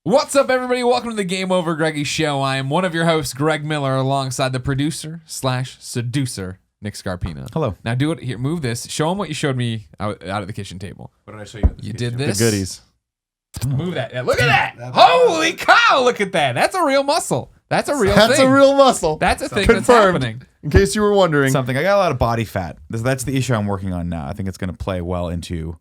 What's up, everybody? Welcome to the GameOverGreggy show. I am one of your hosts, Greg Miller, alongside the producer/seducer, Nick Scarpino. Hello. Now do it here. Move this. Show them what you showed me out at the kitchen table. What did I show you? You did this. The goodies. Move that. Yeah, look at that. Holy cow! Look at that. That's a real muscle. That's a real thing. That's a real muscle. That's a thing Confirmed. that's happening. In case you were wondering. Something. I got a lot of body fat. That's the issue I'm working on now. I think it's going to play well into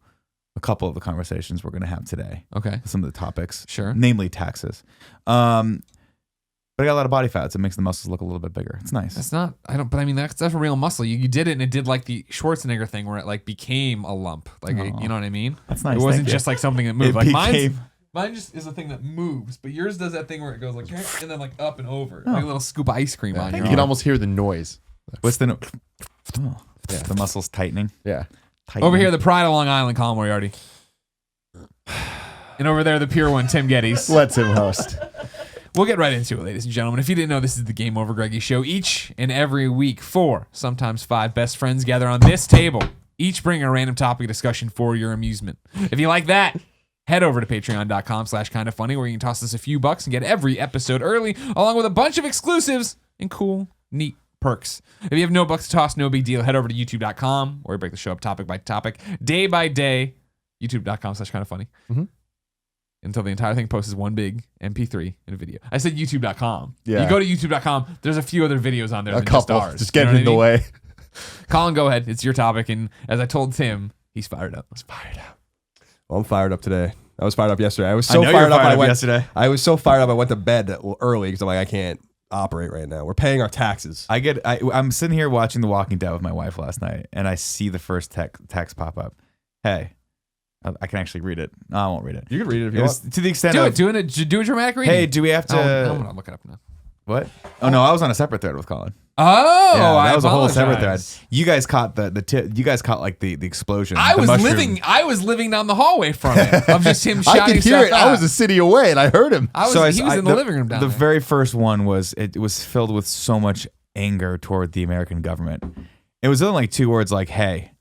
a couple of the conversations we're going to have today. Okay. Some of the topics. Sure. Namely taxes. But I got a lot of body fat, so it makes the muscles look a little bit bigger. It's nice. That's not. But I mean that's a real muscle. You did it, and it did like the Schwarzenegger thing where it like became a lump. Like you know what I mean? That's nice. It wasn't Thank you. just like something that moved. It Like became- mine just is a thing that moves, but yours does that thing where it goes like and then like up and over, like a little scoop of ice cream on your You arm. can almost hear the noise. What's the the muscles tightening? Yeah. Over here, the pride of Long Island, Colin Moriarty. And over there, the pure one, Tim Gettys. Let's him host. We'll get right into it, ladies and gentlemen. If you didn't know, this is the Game Over Greggy show. Each and every week, 4, sometimes 5 best friends gather on this table. Each bring a random topic of discussion for your amusement. If you like that, head over to patreon.com/kindafunny where you can toss us a few bucks and get every episode early, along with a bunch of exclusives and cool, neat perks. If you have no bucks to toss, no big deal. Head over to youtube.com where we break the show up topic by topic, day by day. youtube.com/kindafunny. Mm-hmm. Until the entire thing posts as one big MP3 in a video. I said youtube.com. Yeah. You go to youtube.com, there's a few other videos on there A than just couple. ours. Just get You it know in the what I mean? way. Colin, go ahead. It's your topic. And as I told Tim, he's fired up. Well, I'm fired up today. I was fired up yesterday. I was I so know you fired were up. fired I up went yesterday. I was so fired up. I went to bed early because I'm like, I can't operate right now. We're paying our taxes. I'm sitting here watching The Walking Dead with my wife last night, and I see the first text pop up. Hey, I can actually read it. No, I won't read it. You can read it if you It was want. to the extent Do of, it. Do a dramatic reading. hey, do we have to? I'm going to look it up now. What? Oh no, I was on a separate thread with Colin. Oh, Yeah, I that was a whole separate thread. apologize. You guys caught you guys caught like the explosion. I the was mushroom. living down the hallway from it. Of just him shouting I could stuff hear it. out. I was a city away and I heard him. He was in the living room down The there. very first one was filled with so much anger toward the American government. It was only like 2 words like, "Hey,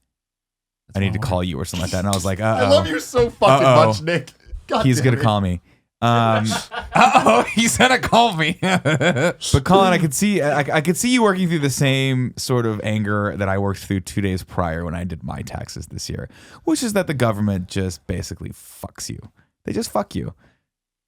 I need to call you" or something like that. And I was like, I love you so fucking Uh-oh. much, Nick. God He's damn gonna it. call me. He said it called me. But Colin, I could see you working through the same sort of anger that I worked through 2 days prior when I did my taxes this year, which is that the government just basically fucks you. They just fuck you.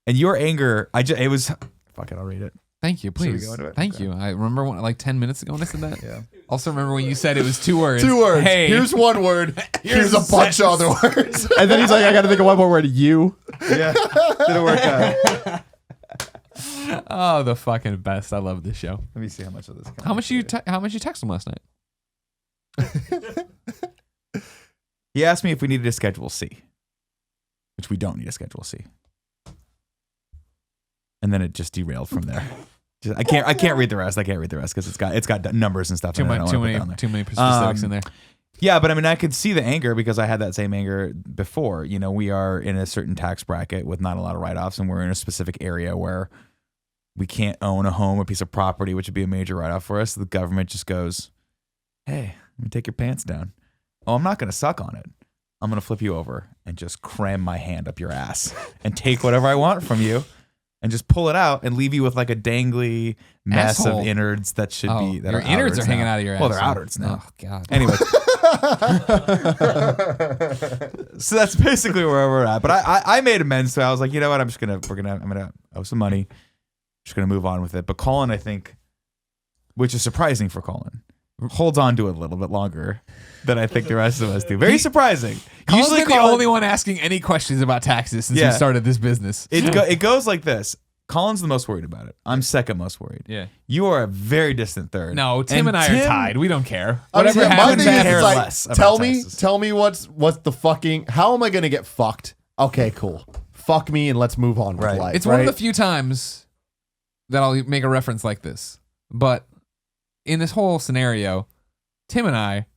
And your anger, fuck it, I'll read it. Thank you, please. go into it? Thank Okay. you. I remember like 10 minutes ago when I said that. Yeah. Also remember when you said it was 2 words. 2 words. Hey, Here's 1 word. Here's a bunch of other words. And then he's like, I got to think of one more word. You. Yeah, didn't work out. oh, the fucking best. I love this show. Let me see how much of this. How much you text him last night? He asked me if we needed a Schedule C, which we don't need a Schedule C. And then it just derailed from there. I can't read the rest. I can't read the rest because it's got numbers and stuff. Too and I don't wanna put that on many there. specifics in there. Yeah, but I mean, I could see the anger because I had that same anger before. You know, we are in a certain tax bracket with not a lot of write-offs, and we're in a specific area where we can't own a home, a piece of property, which would be a major write-off for us. The government just goes, "Hey, let me take your pants down." Oh, I'm not going to suck on it. I'm going to flip you over and just cram my hand up your ass and take whatever I want from you and just pull it out and leave you with like a dangly mess Asshole. of innards that should be that your are innards are hanging now. out of your ass. Well, they're outwards now. Oh God. Anyway. So that's basically where we're at. But I made amends, so I was like, you know what, I'm gonna owe some money. Just gonna move on with it. But Colin, I think, which is surprising for Colin, holds on to it a little bit longer than I think the rest of us do. Very surprising. Colin's Usually been the only one asking any questions about taxes since we started this business. it goes like this. Colin's the most worried about it. I'm second most worried. Yeah. You are a very distant third. No, Tim and I are tied. We don't care. I mean, Whatever my happens, thing is, care it's like, less about taxes. tell me what's the fucking, how am I going to get fucked? Okay, cool. Fuck me and let's move on with Right. life. it's one of the few times that I'll make a reference like this. But in this whole scenario, Tim and I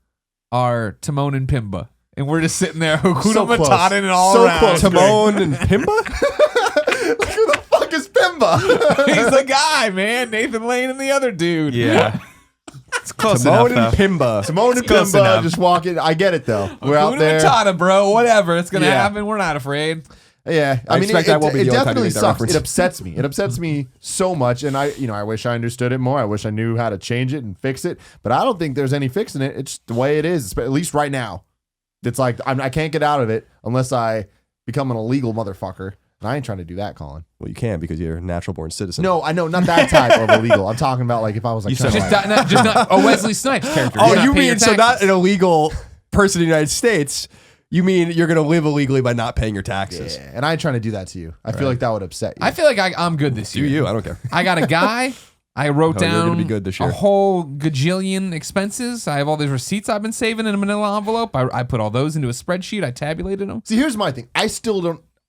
are Timon and Pumbaa. And we're just sitting there, Hakuna So close. Matata and all So around. close. Timon and Pumbaa? Who the fuck is Pumbaa? He's the guy, man. Nathan Lane and the other dude. Yeah. It's close Timon enough. and Pumbaa. Timon and close Pumbaa enough. just walking. I get it though. We're out Hakuna there. Matata, bro. Whatever. It's going to Yeah. happen. We're not afraid. Yeah, I expect that won't be it the only time you definitely make that sucks. reference. It upsets me. It upsets me so much, and I wish I understood it more. I wish I knew how to change it and fix it. But I don't think there's any fixing it. It's the way it is. At least right now, it's like I can't get out of it unless I become an illegal motherfucker. And I ain't trying to do that, Colin. Well, you can because you're a natural born citizen. No, I know, not that type of illegal. I'm talking about like if I was like, Just not a Wesley Snipes character. Oh, You're you not paying mean your so not taxes. an illegal person in the United States? You mean you're going to live illegally by not paying your taxes? yeah, and I ain't trying to do that to you. I feel like that would upset you. I feel like I'm good this Do year. you? I don't care. I got a guy. I wrote Oh, you're down gonna be good this year. a whole gajillion expenses. I have all these receipts I've been saving in a manila envelope. I put all those into a spreadsheet. I tabulated them. See, here's my thing.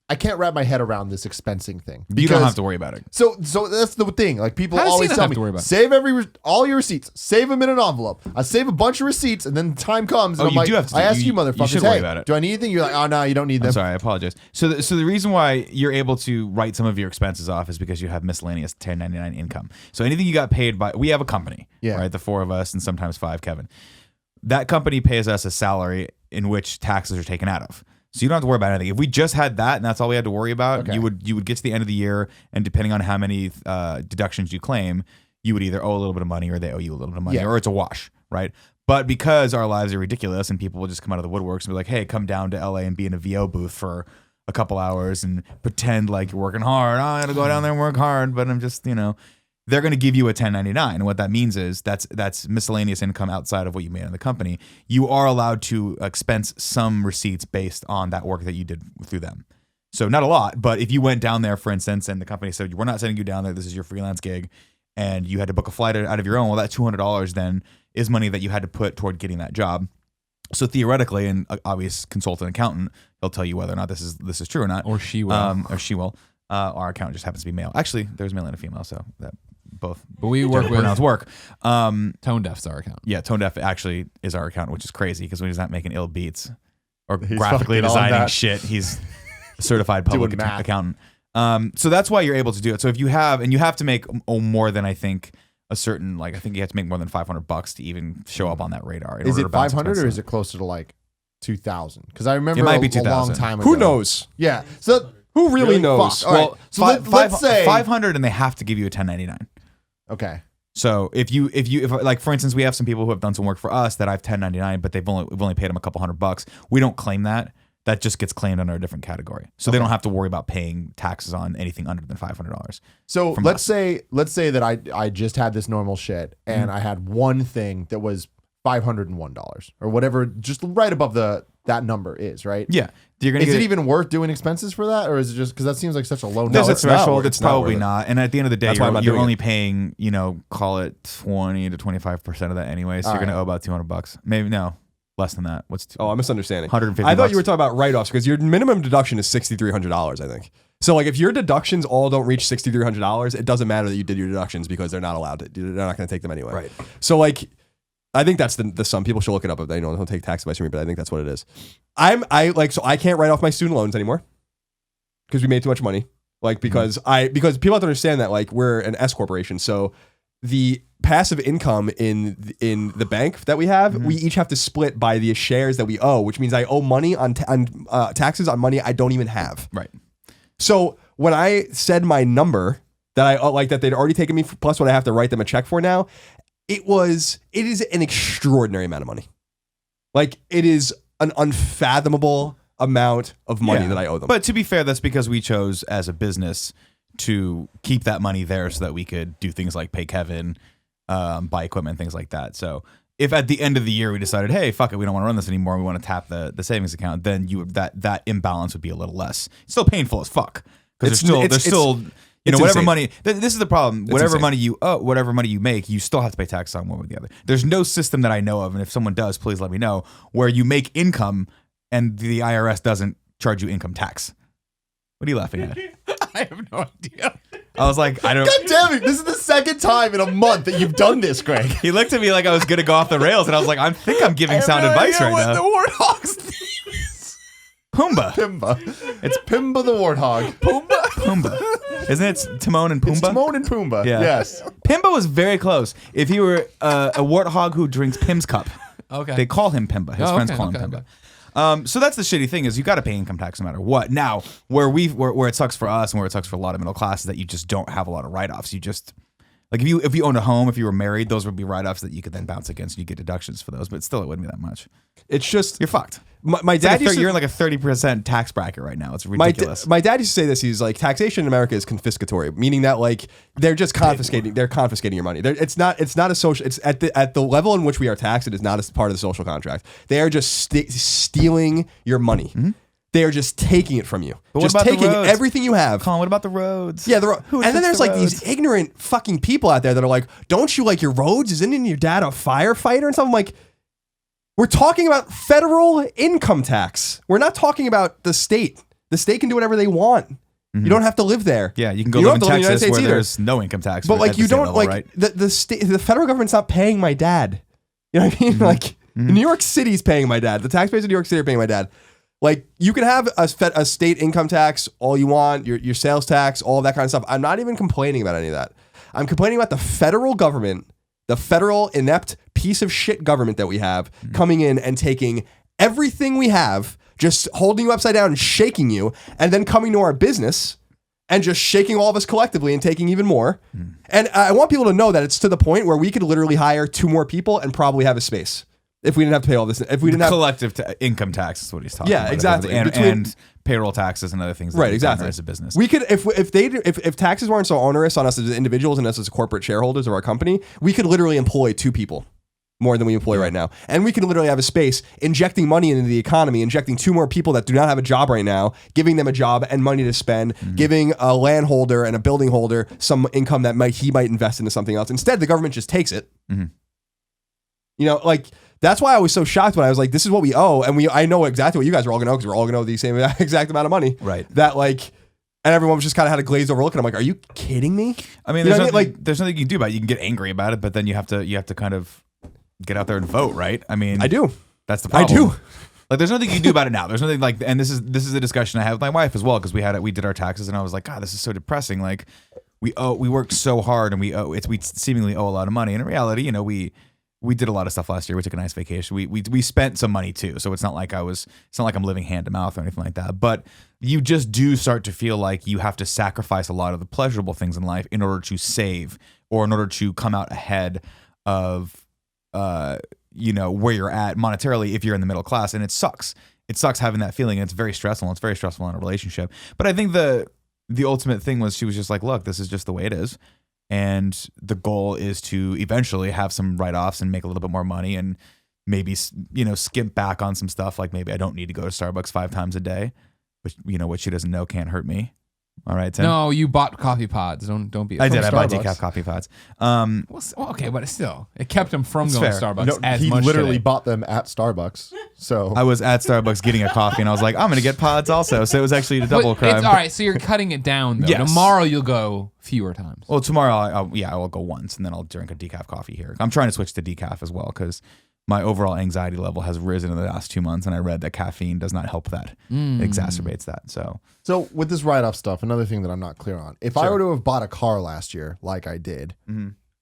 I can't wrap my head around this expensing thing. You don't because- have to worry about it. So that's the thing. Like people How does he always not tell have me, to worry about it? save all your receipts, save them in an envelope. I save a bunch of receipts, and then the time comes, and Oh, I'm you like, do have to I do- ask you, you motherfuckers, should hey, worry about it. do I need anything? You're like, oh no, you don't need them. I'm sorry, I apologize. So the reason why you're able to write some of your expenses off is because you have miscellaneous 1099 income. So anything you got paid by, we have a company, Yeah. right? The four of us and sometimes five, Kevin. That company pays us a salary in which taxes are taken out of. So you don't have to worry about anything. If we just had that and that's all we had to worry about, Okay. you would get to the end of the year, and depending on how many deductions you claim, you would either owe a little bit of money or they owe you a little bit of money, Yeah. or it's a wash, right? But because our lives are ridiculous and people will just come out of the woodworks and be like, hey, come down to LA and be in a VO booth for a couple hours and pretend like you're working hard. Oh, I gotta go down there and work hard, but I'm just, they're going to give you a 1099. And what that means is that's miscellaneous income outside of what you made in the company. You are allowed to expense some receipts based on that work that you did through them. So not a lot, but if you went down there, for instance, and the company said, we're not sending you down there, this is your freelance gig, and you had to book a flight out of your own, well, that $200 then is money that you had to put toward getting that job. So theoretically, an obvious consultant accountant, he'll tell you whether or not this is true or not. Or she will. Or she will. Our accountant just happens to be male. Actually, there's male and a female, so that both. But we work with pronouns work. Tone Deaf's our account. Yeah, Tone Deaf actually is our accountant, which is crazy because when he's not making ill beats or He's graphically fucking on designing that. shit, he's a certified public Doing math. accountant. So that's why you're able to do it. So if you have to make more than, I think, a certain, like, I think you have to make more than $500 to even show up on that radar. Is it 500 or is it closer to like 2,000? Because I remember It might be a long 2,000. time ago. Who knows? Yeah. So Who really knows? Fuck. All right. So let's say 500 and they have to give you a 1099. Okay. So if like, for instance, we have some people who have done some work for us that I've 1099, but we've only paid them a couple $100. We don't claim that. That just gets claimed under a different category. So they don't have to worry about paying taxes on anything under than $500. So from let's us. say that I just had this normal shit and I had one thing that was $501 or whatever, just right above that number is, right? Yeah. You're gonna Is get it even worth doing expenses for that, or is it just because that seems like such a low There's number? a it's not threshold. worth- It's it's not probably worth it. not. And at the end of the day, That's why I'm not you're doing only it. paying, call it 20 to 25% of that anyway. So All you're going to right. owe about $200. Maybe no, less than that. What's Oh, I'm misunderstanding. 150 I thought bucks. you were talking about write-offs because your minimum deduction is $6,300, I think. So like if your deductions all don't reach $6,300, it doesn't matter that you did your deductions because they're not allowed to. They're not going to take them anyway. Right. So like, I think that's the sum. People should look it up if they don't take tax advice from me, but I think that's what it is. So I can't write off my student loans anymore because we made too much money. Like because people have to understand that like we're an S corporation, so the passive income in the bank that we have, we each have to split by the shares that we owe, which means I owe money on taxes on money I don't even have. Right. So when I said my number that I like that they'd already taken me plus what I have to write them a check for now, it is an extraordinary amount of money. Like it is an unfathomable amount of money that I owe them. But to be fair, that's because we chose as a business to keep that money there so that we could do things like pay Kevin, buy equipment, things like that. So if at the end of the year we decided, hey, fuck it, we don't want to run this anymore, we want to tap the savings account, then that imbalance would be a little less. It's still painful as fuck because there's still whatever insane. money. This is the problem. Whatever insane. money you owe, whatever money you make, you still have to pay tax on one or the other. There's no system that I know of, and if someone does, please let me know, where you make income and the IRS doesn't charge you income tax. What are you laughing at? I have no idea. I was like, I don't. God damn it! This is the second time in a month that you've done this, Greg. He looked at me like I was gonna go off the rails, and I was like, I think I'm giving sound advice right now. The Warthog's name is. Pumbaa. Pimba. It's Pimba the Warthog. Pumbaa. Isn't it Timon and Pumbaa? It's Timon and Pumbaa. Yeah. Yes. Pimba was very close. If he were a warthog who drinks Pim's cup, Okay. they call him Pimba. His Oh, friends okay, call him okay, Pimba. okay. So that's the shitty thing is you got to pay income tax no matter what. Now, where it sucks for us and where it sucks for a lot of middle class is that you just don't have a lot of write-offs. You just like if you owned a home, if you were married, those would be write-offs that you could then bounce against and you get deductions for those. But still, it wouldn't be that much. It's just You're fucked. my dad used to, You're in like a 30% tax bracket right now. It's ridiculous. My dad used to say this. He's like, taxation in America is confiscatory, meaning that like they're just confiscating. They're confiscating your money. It's not a social. It's at the level in which we are taxed. It is not a part of the social contract. They are just stealing your money. Mm-hmm. They are just taking it from you. But just what about taking the roads? Everything you have. Colin, what about the roads? Yeah, and then there's like these ignorant fucking people out there that are like, don't you like your roads? Isn't your dad a firefighter and something? Like, we're talking about federal income tax. We're not talking about the state. The state can do whatever they want. Mm-hmm. You don't have to live there. Yeah, you can go live in Texas where there's no income tax. But like you don't level, like right? the federal government's not paying my dad. You know what I mean? Mm-hmm. Like New York City's paying my dad. The taxpayers of New York City are paying my dad. Like you can have a state income tax all you want, your sales tax, all of that kind of stuff. I'm not even complaining about any of that. I'm complaining about the federal government, the federal inept piece of shit government that we have coming in and taking everything we have, just holding you upside down and shaking you, and then coming to our business and just shaking all of us collectively and taking even more. And I want people to know that it's to the point where we could literally hire 2 more people and probably have a space. If we didn't have to pay all this, if we didn't have collective income tax is what he's talking about. Yeah, exactly. And payroll taxes and other things. That right, exactly. As a business, we could if taxes weren't so onerous on us as individuals and us as corporate shareholders of our company, we could literally employ 2 people more than we employ right now, and we can literally have a space injecting money into the economy, injecting 2 more people that do not have a job right now, giving them a job and money to spend, giving a landholder and a building holder some income that he might invest into something else. Instead, the government just takes it. Mm-hmm. You know, like. That's why I was so shocked when I was like, this is what we owe. And I know exactly what you guys are all going to owe because we're all going to owe the same exact amount of money. Right. That like, and everyone was just kind of had a glazed over look. And I'm like, are you kidding me? I mean, there's nothing you can do about it. You can get angry about it, but then you have to kind of get out there and vote, right? I mean, I do. That's the problem. I do. Like, there's nothing you can do about it now. There's nothing like, and this is a discussion I have with my wife as well because we did our taxes and I was like, God, this is so depressing. Like, we work so hard and we seemingly owe a lot of money. And in reality, you know, we did a lot of stuff last year. We took a nice vacation. We spent some money too. So it's not like I'm living hand to mouth or anything like that. But you just do start to feel like you have to sacrifice a lot of the pleasurable things in life in order to save or in order to come out ahead of, you know, where you're at monetarily if you're in the middle class. And it sucks. It sucks having that feeling. And it's very stressful. It's very stressful in a relationship. But I think the ultimate thing was she was just like, look, this is just the way it is. And the goal is to eventually have some write-offs and make a little bit more money and maybe, you know, skimp back on some stuff. Like maybe I don't need to go to Starbucks 5 times a day, which, you know, what she doesn't know can't hurt me. All right, Tim? No, you bought coffee pods. Don't be. I did. I bought Starbucks. decaf coffee pods. Well, okay, but still, it kept him from going to fair. Starbucks No, as he much. literally today. bought them at Starbucks. So I was at Starbucks getting a coffee and I was like, I'm going to get pods also. So it was actually a double But crime. it's all right. So you're cutting it down though. Yes. Tomorrow you'll go fewer times. Well, tomorrow, I will go once and then I'll drink a decaf coffee here. I'm trying to switch to decaf as well because my overall anxiety level has risen in the last 2 months, and I read that caffeine does not help that. It exacerbates that. So with this write-off stuff, another thing that I'm not clear on. If I were to have bought a car last year, like I did,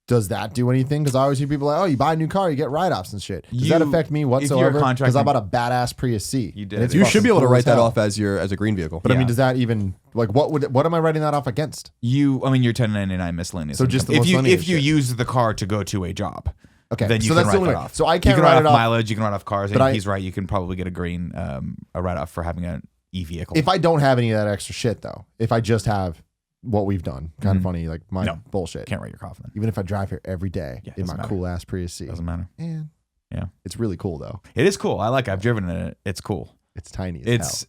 does that do anything? Because I always hear people like, oh, you buy a new car, you get write-offs and shit. Does that affect me whatsoever? Because I bought a badass Prius C. You did. and it's You should be able to fucking cool write that hell. off as a green vehicle. But I Yeah. mean, does that even like what am I writing that off against? your 1099 miscellaneous. So just the income. miscellaneous if you shit. use the car to go to a job. Okay, Then you so can that's the write only that way. off. So I You can't can write write it off off. mileage. You can write off cars. But And I- he's right. You can probably get a green a write off for having an e-vehicle. If I don't have any of that extra shit though, if I just have what we've done, kind of funny, like my No. bullshit. Can't write your car off then. Even if I drive here every day Yeah, in doesn't my matter. cool ass Prius C, Doesn't matter. man, Yeah. it's really cool though. It is cool. I like it. I've driven in it. It's cool. It's tiny as It's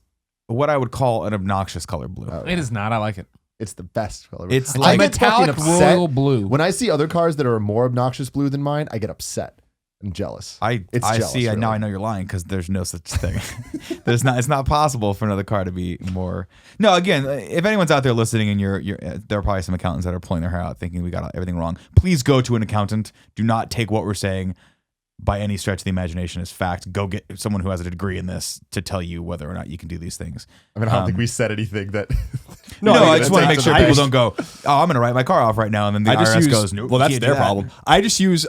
what I would call an obnoxious color blue. hell. Oh, It is not. I like it. It's the best color. It's I like get fucking metallic upset royal blue. when I see other cars that are more obnoxious blue than mine. I get upset. I'm jealous. It's jealous, see. really. Now I know you're lying because there's no such thing. It's not possible for another car to be more. No, again, if anyone's out there listening and there are probably some accountants that are pulling their hair out thinking we got everything wrong. Please go to an accountant. Do not take what we're saying by any stretch of the imagination as fact. Go get someone who has a degree in this to tell you whether or not you can do these things. I mean, I don't think we said anything that. No, I just want to make sure people don't. don't go, oh, I'm going to write my car off right now, and then the IRS goes, no, well, that's their problem. I just use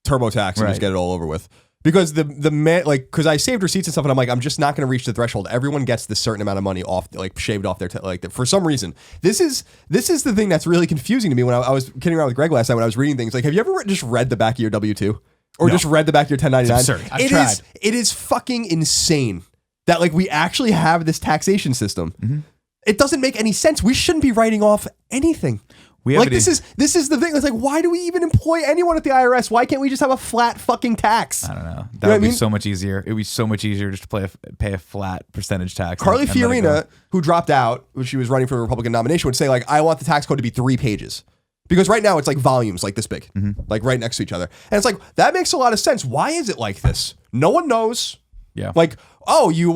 TurboTax and Right. just get it all over with Because because I saved receipts and stuff, and I'm like, I'm just not going to reach the threshold. Everyone gets this certain amount of money off, like shaved off their for some reason. This is the thing that's really confusing to me. When I was kidding around with Greg last night when I was reading things, like, have you ever just read the back of your W-2 or just read the back of your 1099? It's absurd. I've tried. It is fucking insane that like we actually have this taxation system. Mm-hmm. It doesn't make any sense. We shouldn't be writing off anything. This is the thing. It's like, why do we even employ anyone at the IRS? Why can't we just have a flat fucking tax? I don't know. That would be so much easier. It would be so much easier just to pay a flat percentage tax. Carly and let it go. Fiorina, who dropped out when she was running for the Republican nomination, would say like, I want the tax code to be 3 pages. Because right now it's like volumes like this big, like right next to each other. And it's like, that makes a lot of sense. Why is it like this? No one knows. Yeah. Like, oh, you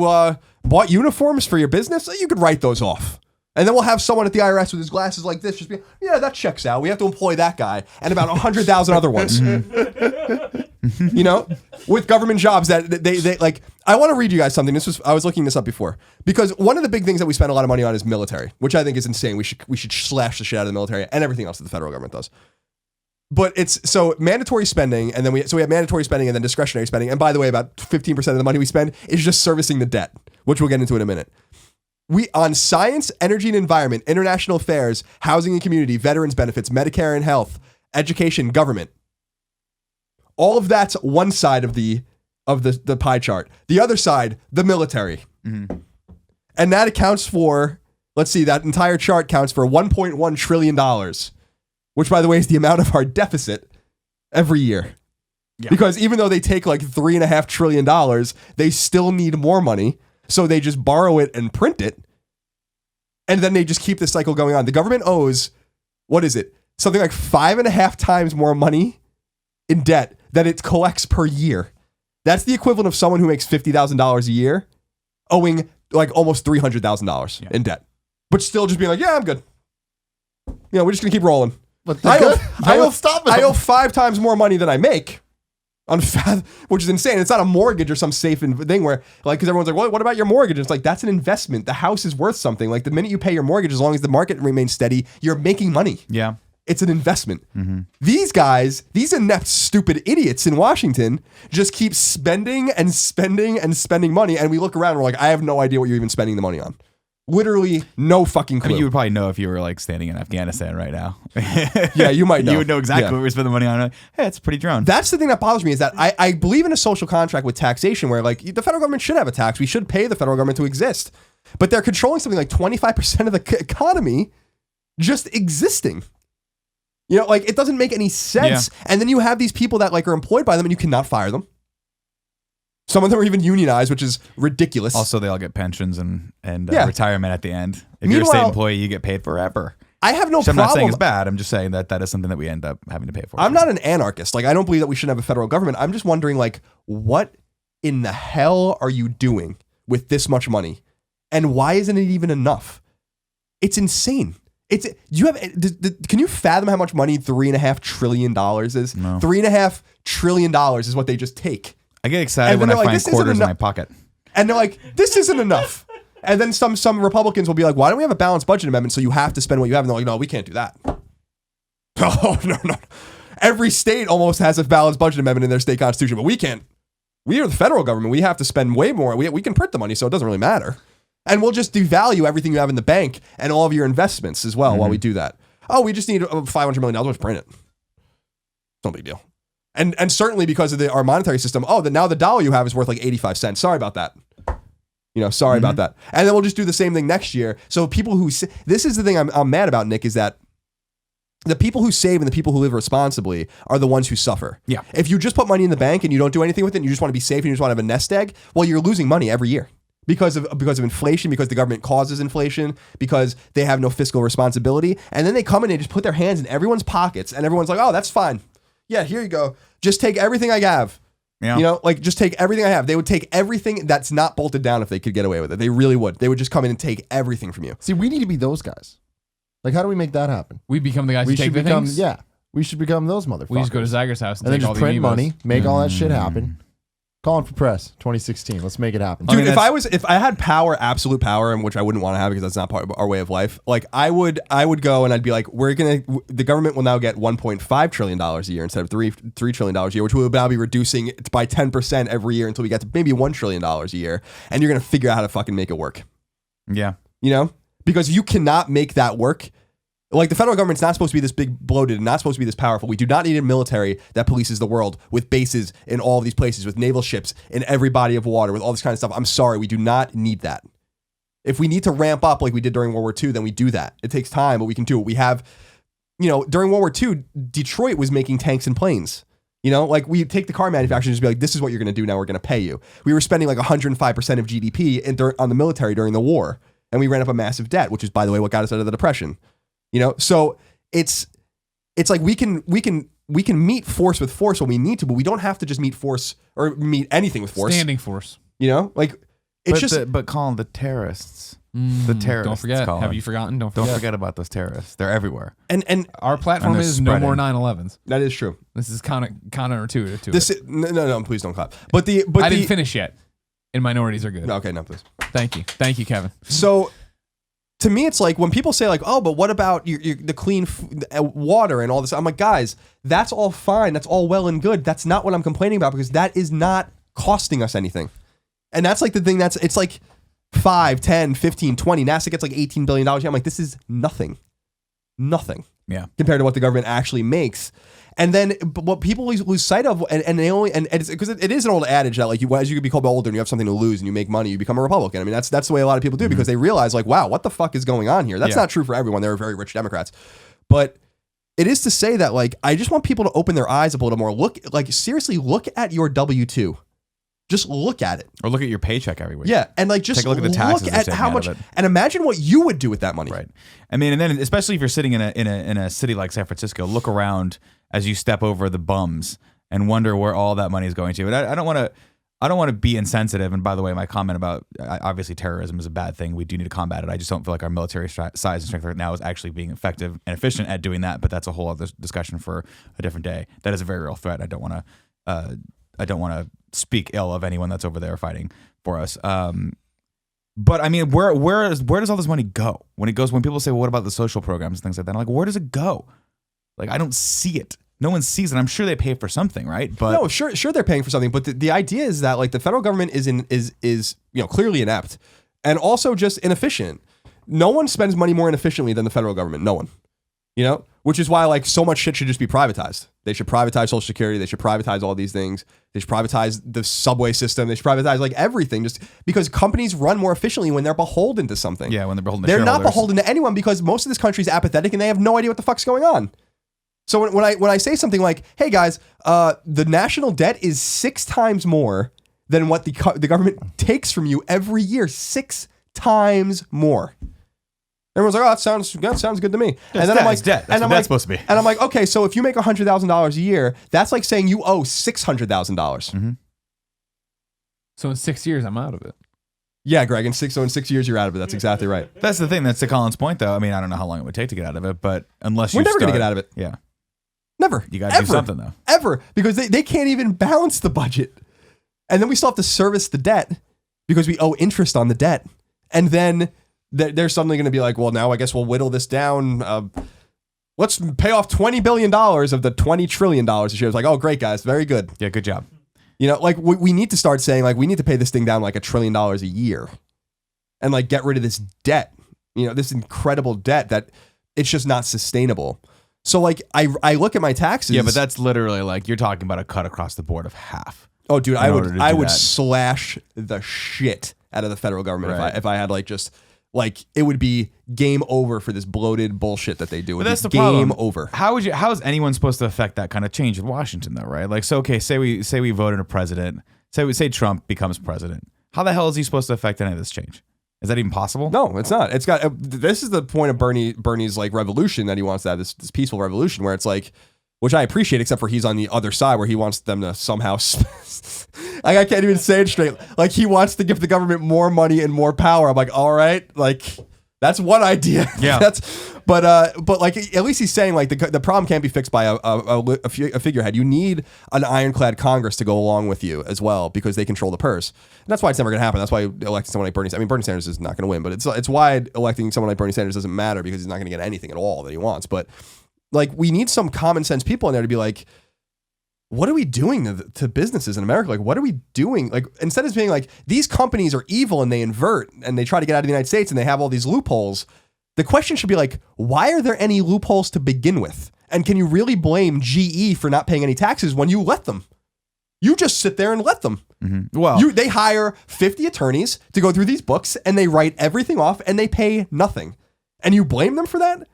bought uniforms for your business? You could write those off. And then we'll have someone at the IRS with his glasses like this just be, yeah, that checks out. We have to employ that guy and about 100,000 other ones. You know, with government jobs that they like. I want to read you guys something. I was looking this up before because one of the big things that we spend a lot of money on is military, which I think is insane. We should slash the shit out of the military and everything else that the federal government does. But it's so mandatory spending, and then we have mandatory spending and then discretionary spending. And by the way, about 15% of the money we spend is just servicing the debt, which we'll get into in a minute. We on science, energy and environment, international affairs, housing and community, veterans benefits, Medicare and health, education, government. All of that's one side of the pie chart. The other side, the military. Mm-hmm. And that accounts for, let's see, that entire chart counts for $1.1 trillion, which by the way is the amount of our deficit every year. Yeah. Because even though they take like $3.5 trillion, they still need more money. So they just borrow it and print it. And then they just keep this cycle going on. The government owes, what is it? Something like 5.5 times more money in debt than it collects per year. That's the equivalent of someone who makes $50,000 a year owing like almost $300,000 in debt. But still just being like, yeah, I'm good. You know, we're just going to keep rolling. But I owe 5 times more money than I make. Which is insane. It's not a mortgage or some safe thing where, like, because everyone's like, well, what about your mortgage? And it's like, that's an investment. The house is worth something. Like, the minute you pay your mortgage, as long as the market remains steady, you're making money. Yeah. It's an investment. Mm-hmm. These guys, these inept, stupid idiots in Washington just keep spending and spending and spending money. And we look around and we're like, I have no idea what you're even spending the money on. Literally no fucking clue. I mean, you would probably know if you were like standing in Afghanistan right now. Yeah, you might know. You would know exactly what we're spending money on. Hey, it's pretty drone. That's the thing that bothers me is that I believe in a social contract with taxation where like the federal government should have a tax. We should pay the federal government to exist. But they're controlling something like 25% of the economy just existing. You know, like it doesn't make any sense. Yeah. And then you have these people that like are employed by them and you cannot fire them. Some of them are even unionized, which is ridiculous. Also, they all get pensions and retirement at the end. If you're a state employee, you get paid forever. I have no problem. I'm not saying it's bad. I'm just saying that is something that we end up having to pay for. I'm not an anarchist. Like, I don't believe that we shouldn't have a federal government. I'm just wondering, like, what in the hell are you doing with this much money? And why isn't it even enough? It's insane. Can you fathom how much money $3.5 trillion is? No. $3.5 trillion is what they just take. I get excited when I find quarters in my pocket. And they're like, this isn't enough. And then some Republicans will be like, why don't we have a balanced budget amendment so you have to spend what you have? And they're like, no, we can't do that. Oh, no. Every state almost has a balanced budget amendment in their state constitution, but we can't. We are the federal government. We have to spend way more. We can print the money, so it doesn't really matter. And we'll just devalue everything you have in the bank and all of your investments as well while we do that. Oh, we just need $500 million. Let's print it. No big deal. And certainly because of our monetary system, now the dollar you have is worth like 85 cents. Sorry about that. Sorry about that. And then we'll just do the same thing next year. So people this is the thing I'm mad about, Nick, is that the people who save and the people who live responsibly are the ones who suffer. Yeah. If you just put money in the bank and you don't do anything with it and you just want to be safe and you just want to have a nest egg, well, you're losing money every year. Because of inflation, because the government causes inflation, because they have no fiscal responsibility. And then they come in and just put their hands in everyone's pockets and everyone's like, oh, that's fine. Yeah, here you go. Just take everything I have. Yeah. Just take everything I have. They would take everything that's not bolted down if they could get away with it. They really would. They would just come in and take everything from you. See, we need to be those guys. Like, how do we make that happen? We become the guys who take the things? Yeah. We should become those motherfuckers. We just go to Zyger's house and then take all just print the money, make all that shit happen. Calling for press 2016. Let's make it happen. Dude, I mean, if I had power, absolute power, and which I wouldn't want to have because that's not part of our way of life. Like I would go and I'd be like, the government will now get $1.5 trillion a year instead of $3 trillion a year, which will now be reducing it by 10% every year until we get to maybe $1 trillion a year, and you're gonna figure out how to fucking make it work. Yeah. You know, because you cannot make that work. Like the federal government's not supposed to be this big, bloated, and not supposed to be this powerful. We do not need a military that polices the world with bases in all of these places, with naval ships in every body of water, with all this kind of stuff. I'm sorry, we do not need that. If we need to ramp up like we did during World War II, then we do that. It takes time, but we can do it. We have, during World War II, Detroit was making tanks and planes. Like we take the car manufacturers and just be like, this is what you're going to do now. We're going to pay you. We were spending like 105% of GDP on the military during the war, and we ran up a massive debt, which is, by the way, what got us out of the Depression. So it's like we can meet force with force when we need to, but we don't have to just meet force or meet anything with force. Standing force. Like it's but Colin, the terrorists. The terrorists. Don't forget. Colin. Have you forgotten? Don't Don't forget. forget about those terrorists. They're everywhere. And Our platform And they're is no more spreading. 9/11s. that is true. This is counterintuitive to it. No, please don't clap. But I didn't finish yet. And minorities are good. No, okay, no, please. Thank you, Kevin. So to me, it's like when people say like, oh, but what about the clean water and all this? I'm like, guys, that's all fine. That's all well and good. That's not what I'm complaining about because that is not costing us anything. And that's like the thing it's like 5, 10, 15, 20. NASA gets like $18 billion. I'm like, this is nothing. Nothing. Yeah. Compared to what the government actually makes. And then what people lose sight of, and it's because it is an old adage that like as you become older and you have something to lose and you make money, you become a Republican. I mean, that's the way a lot of people do because they realize like, wow, what the fuck is going on here? That's not true for everyone. There are very rich Democrats, but it is to say that like I just want people to open their eyes up a little more. Seriously, look at your W-2. Just look at it. Or look at your paycheck every week. Yeah, and like just take a look at the taxes look they're at taking how out much, of it. and imagine what you would do with that money. Right. I mean, and then especially if you're sitting in a city like San Francisco, look around as you step over the bums and wonder where all that money is going to. And I don't want to be insensitive. And by the way, my comment about obviously terrorism is a bad thing. We do need to combat it. I just don't feel like our military size and strength right now is actually being effective and efficient at doing that. But that's a whole other discussion for a different day. That is a very real threat. I don't want to speak ill of anyone that's over there fighting for us. But I mean, where does all this money go? When people say, well, what about the social programs and things like that? I'm like, where does it go? Like, I don't see it. No one sees it. I'm sure they pay for something, right? But no, sure they're paying for something. But the idea is that like the federal government is clearly inept and also just inefficient. No one spends money more inefficiently than the federal government. No one. Which is why like so much shit should just be privatized. They should privatize Social Security. They should privatize all these things. They should privatize the subway system. They should privatize like everything just because companies run more efficiently when they're beholden to something. yeah, when they're beholden to They're not shareholders. beholden to anyone because most of this country is apathetic and they have no idea what the fuck's going on. So when I say something like, hey guys, the national debt is 6 times more than what the government takes from you every year. 6 times more. Everyone's like, oh, that sounds good to me. It's debt, it's debt. That's what that's supposed to be. And I'm like, okay, so if you make $100,000 a year, that's like saying you owe $600,000. Mm-hmm. So in 6 years, I'm out of it. Yeah, Greg, in 6 years you're out of it. That's exactly right. That's the thing. That's to Colin's point, though. I mean, I don't know how long it would take to get out of it, but unless We're never going to get out of it. Yeah. Never. You got to do something, though. Ever. Because they can't even balance the budget. And then we still have to service the debt because we owe interest on the debt. And then they're suddenly going to be like, well, now I guess we'll whittle this down. Let's pay off $20 billion of the $20 trillion this year. It's like, oh, great, guys. Very good. Yeah, good job. Like we need to start saying like we need to pay this thing down like $1 trillion a year and like get rid of this debt, this incredible debt that it's just not sustainable. So like I look at my taxes. Yeah, but that's literally like you're talking about a cut across the board of half. Oh, dude, I would that. slash the shit out of the federal government Right. if I had like just like it would be game over for this bloated bullshit that they do. But that's the game problem. over. How is anyone supposed to affect that kind of change in Washington, though, right? Like, so okay, say we vote in a president. Say Trump becomes president. How the hell is he supposed to affect any of this change? Is that even possible? No, it's not. It's got. This is the point of Bernie's like revolution that he wants to have this peaceful revolution where it's like, which I appreciate, except for he's on the other side where he wants them to somehow. Like I can't even say it straight. Like he wants to give the government more money and more power. I'm like, all right, like That's one idea. Yeah. But like at least he's saying like the problem can't be fixed by a figurehead. You need an ironclad Congress to go along with you as well because they control the purse. And that's why it's never going to happen. That's why electing someone like Bernie. I mean, Bernie Sanders is not going to win, but it's why electing someone like Bernie Sanders doesn't matter because he's not going to get anything at all that he wants. But like we need some common sense people in there to be like, what are we doing to businesses in America? Like, what are we doing? Like, instead of being like, these companies are evil and they invert and they try to get out of the United States and they have all these loopholes, the question should be like, why are there any loopholes to begin with? And can you really blame GE for not paying any taxes when you let them? You just sit there and let them. Mm-hmm. Well, they hire 50 attorneys to go through these books and they write everything off and they pay nothing. And you blame them for that?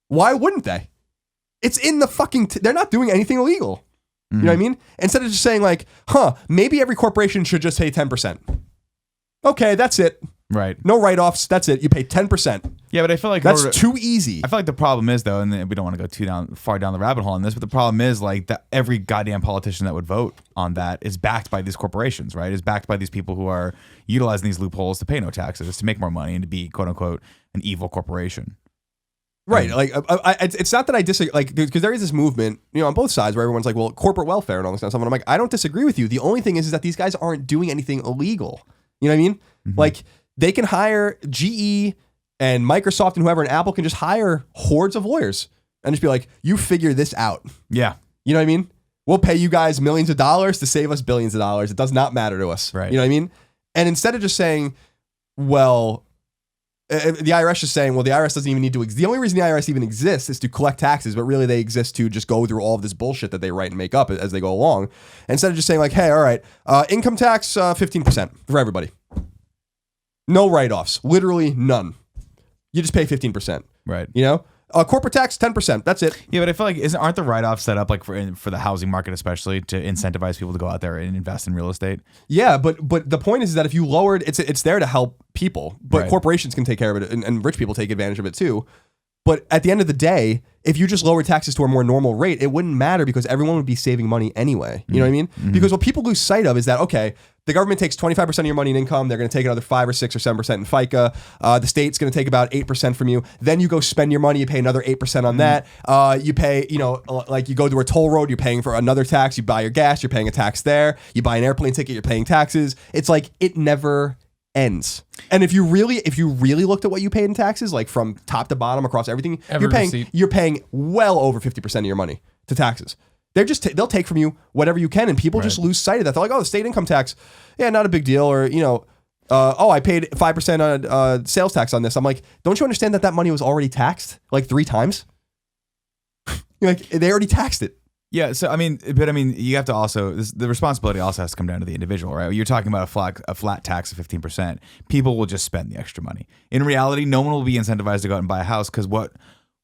Why wouldn't they? It's in the fucking, they're not doing anything illegal. You know what I mean? Instead of just saying like, maybe every corporation should just pay 10%. Okay, that's it. right. No write-offs. That's it. You pay 10%. Yeah, but I feel like That's too easy. I feel like the problem is though, and we don't want to go too far down the rabbit hole on this, but the problem is like that every goddamn politician that would vote on that is backed by these corporations, right? Is backed by these people who are utilizing these loopholes to pay no taxes, to make more money, and to be quote unquote an evil corporation. Right. Like, it's not that I disagree, like, because there is this movement, on both sides where everyone's like, well, corporate welfare and all this kind of stuff. And I'm like, I don't disagree with you. The only thing is that these guys aren't doing anything illegal. You know what I mean? Mm-hmm. Like, they can hire GE and Microsoft and whoever, and Apple can just hire hordes of lawyers and just be like, you figure this out. Yeah. You know what I mean? We'll pay you guys millions of dollars to save us billions of dollars. It does not matter to us. Right. You know what I mean? And instead of just saying, well, the IRS is saying, well, the IRS doesn't even need to exist. The only reason the IRS even exists is to collect taxes, but really they exist to just go through all of this bullshit that they write and make up as they go along. Instead of just saying like, hey, all right, income tax, 15% for everybody. No write-offs, literally none. You just pay 15%. Right. Corporate tax, 10%. That's it. Yeah, but I feel like aren't the write-offs set up like for the housing market especially to incentivize people to go out there and invest in real estate? Yeah, but the point is that if you lowered, it's there to help people, but Right. corporations can take care of it, and rich people take advantage of it too. But at the end of the day, if you just lower taxes to a more normal rate, it wouldn't matter because everyone would be saving money anyway. You know what I mean? Mm-hmm. Because what people lose sight of is that, okay, the government takes 25% of your money in income. They're going to take another 5 or 6 or 7% in FICA. The state's going to take about 8% from you. Then you go spend your money. You pay another 8% on that. You pay, like you go to a toll road, you're paying for another tax. You buy your gas, you're paying a tax there. You buy an airplane ticket, you're paying taxes. It's like it never ends. And if you really looked at what you paid in taxes, like from top to bottom across everything, you're paying well over 50% of your money to taxes. They'll take from you whatever you can, and people just lose sight of that. They're like, oh, the state income tax, yeah, not a big deal, or I paid 5% on sales tax on this. I'm like, don't you understand that money was already taxed like 3 times? Like they already taxed it. Yeah, so you have to also the responsibility also has to come down to the individual, right? You're talking about a flat tax of 15%. People will just spend the extra money. In reality, no one will be incentivized to go out and buy a house because what